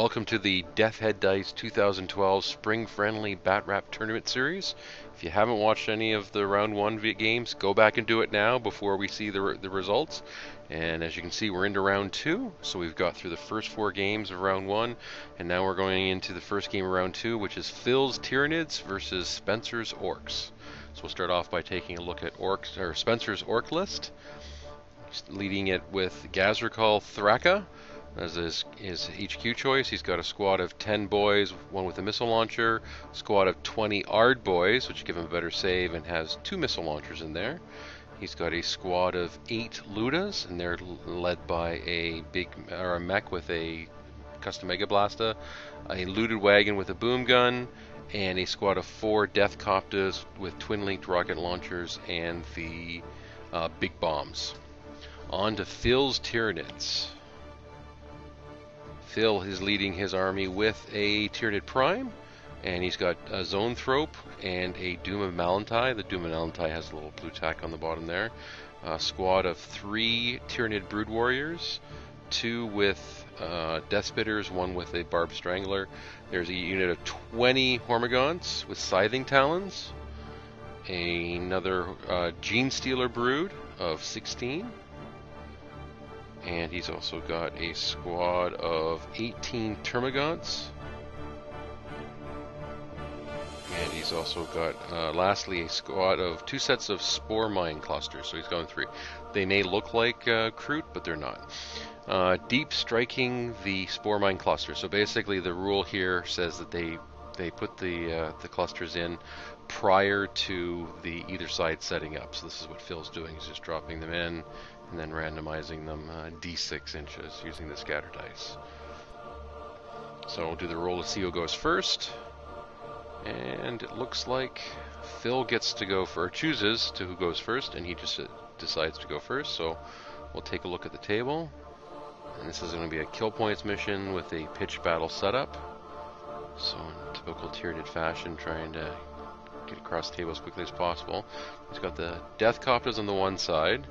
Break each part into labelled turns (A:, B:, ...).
A: welcome to the Death Head Dice 2012 Spring Friendly BatRep Tournament Series. If you haven't watched any of the Round 1 games, go back and do it now before we see the results. And as you can see, we're into Round 2, so we've got through the first 4 games of Round 1, and now we're going into the first game of Round 2, which is Phil's Tyranids versus Spencer's Orks. So we'll start off by taking a look at Spencer's Ork list, leading it with Gazrakal Thraka as his HQ choice. He's got a squad of 10 Boyz, one with a missile launcher, squad of 20 Ard Boyz, which give him a better save and has 2 missile launchers in there. He's got a squad of 8 Ludas, and they're led by a mech with a custom Mega Blasta, a looted wagon with a boom gun, and a squad of 4 Death Copters with twin-linked rocket launchers and the big bombs. On to Phil's Tyranids. Phil is leading his army with a Tyranid Prime, and he's got a Zoanthrope and a Doom of Malantai. The Doom of Malantai has a little blue tack on the bottom there. A squad of 3 Tyranid Brood Warriors, 2 with Death Spitters, 1 with a Barbed Strangler. There's a unit of 20 Hormagaunts with Scything Talons, another Gene Stealer Brood of 16, and he's also got a squad of 18 Termagants. And he's also got, lastly, a squad of 2 sets of Spore Mine Clusters. So he's going 3. They may look like Kroot, but they're not. Deep striking the Spore Mine Cluster. So basically the rule here says that they put the clusters in prior to the either side setting up. So this is what Phil's doing. He's just dropping them in and then randomizing them d6 inches using the scatter dice. So we'll do the roll to see who goes first. And it looks like Phil gets to go for, chooses to who goes first, and he just decides to go first. So we'll take a look at the table. And this is going to be a kill points mission with a pitched battle setup. So in typical Tyranid fashion, trying to get across the table as quickly as possible. He's got the Death Copters on the one side,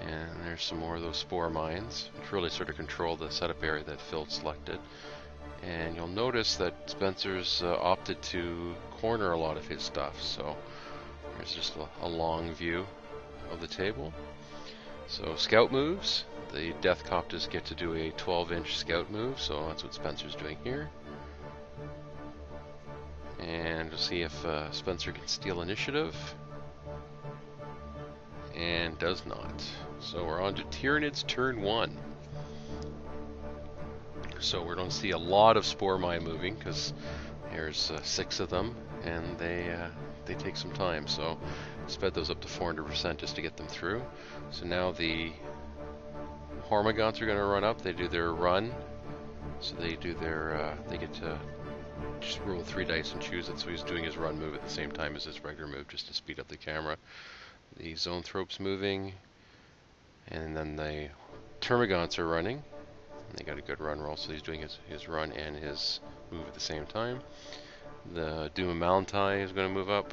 A: and there's some more of those Spore Mines, which really sort of control the setup area that Phil selected. And you'll notice that Spencer's opted to corner a lot of his stuff, so there's just a long view of the table. So scout moves, the Death Copters get to do a 12-inch scout move, so that's what Spencer's doing here. And we'll see if Spencer can steal initiative, and does not. So we're on to Tyranids Turn One. So we're going to see a lot of Spore Mine moving because there's 6 of them, and they take some time. So sped those up to 400% just to get them through. So now the Hormagaunts are going to run up. They do their run. So they do their they get to just roll 3 dice and choose it. So he's doing his run move at the same time as his regular move just to speed up the camera. The Zoanthrope's moving, and then the Termagants are running. They got a good run roll, so he's doing his run and his move at the same time. The Doom of Malantai is going to move up,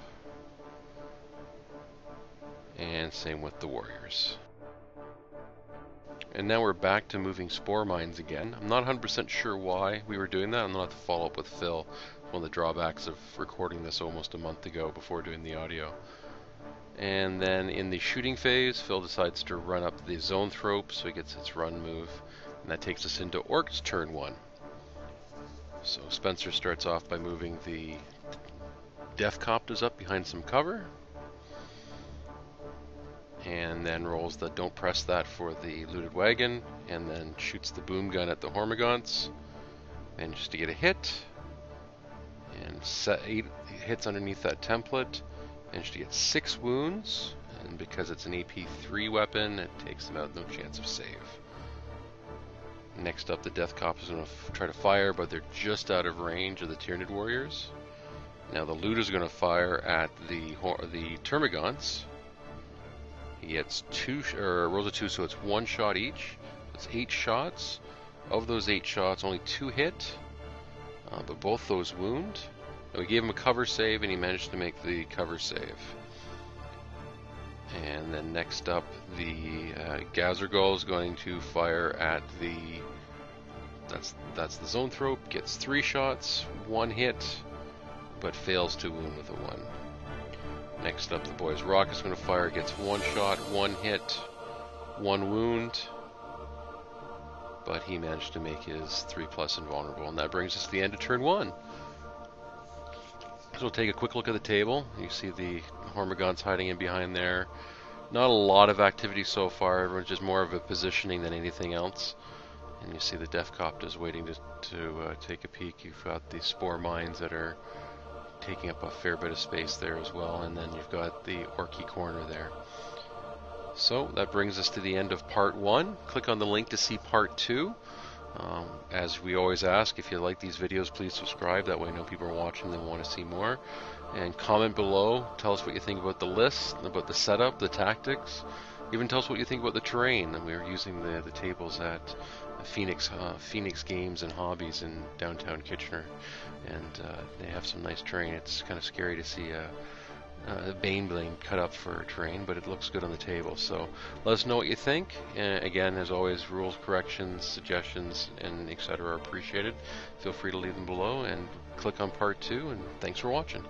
A: and same with the Warriors. And now we're back to moving Spore Mines again. I'm not 100% sure why we were doing that. I'm going to have to follow up with Phil. One of the drawbacks of recording this almost a month ago before doing the audio. And then in the shooting phase, Phil decides to run up the Zoanthrope, so he gets its run move. And that takes us into ORK'S Turn One. So Spencer starts off by moving the Death Copters up behind some cover, and then rolls the don't press that for the looted wagon, and then shoots the boom gun at the Hormagaunts, and just to get a hit, and set 8 hits underneath that template, and just to get 6 wounds, and because it's an AP3 weapon, it takes them out, no chance of save. Next up, the Death Copters are going to try to fire, but they're just out of range of the Tyranid Warriors. Now the Looters are going to fire at the Termagants. He gets rolls a 2, so it's 1 shot each. It's 8 shots. Of those 8 shots, only 2 hit, but both those wound. And we gave him a cover save, and he managed to make the cover save. And then next up, the Gazrakal is going to fire at the that's the zone throw. Gets 3 shots, 1 hit, but fails to wound with a 1. Next up, the Boyz Rocket's going to fire. Gets 1 shot, 1 hit, 1 wound, but he managed to make his 3+ invulnerable, and that brings us to the end of turn 1. So we'll take a quick look at the table. You see the Hormagaunts hiding in behind there. Not a lot of activity so far. Everyone's just more of a positioning than anything else. And you see the Deff Coptas waiting to take a peek. You've got the Spore mines that are taking up a fair bit of space there as well. And then you've got the Orky corner there. So that brings us to the end of part 1. Click on the link to see part 2. As we always ask, if you like these videos, please subscribe. That way I know people are watching and want to see more. And comment below. Tell us what you think about the list, about the setup, the tactics. Even tell us what you think about the terrain. And we're using the tables at Phoenix Games and Hobbies in downtown Kitchener. And they have some nice terrain. It's kind of scary to see a Baneblade cut up for terrain, but it looks good on the table. So let us know what you think. Again, as always, rules, corrections, suggestions, and etc. are appreciated. Feel free to leave them below and click on part 2, and thanks for watching.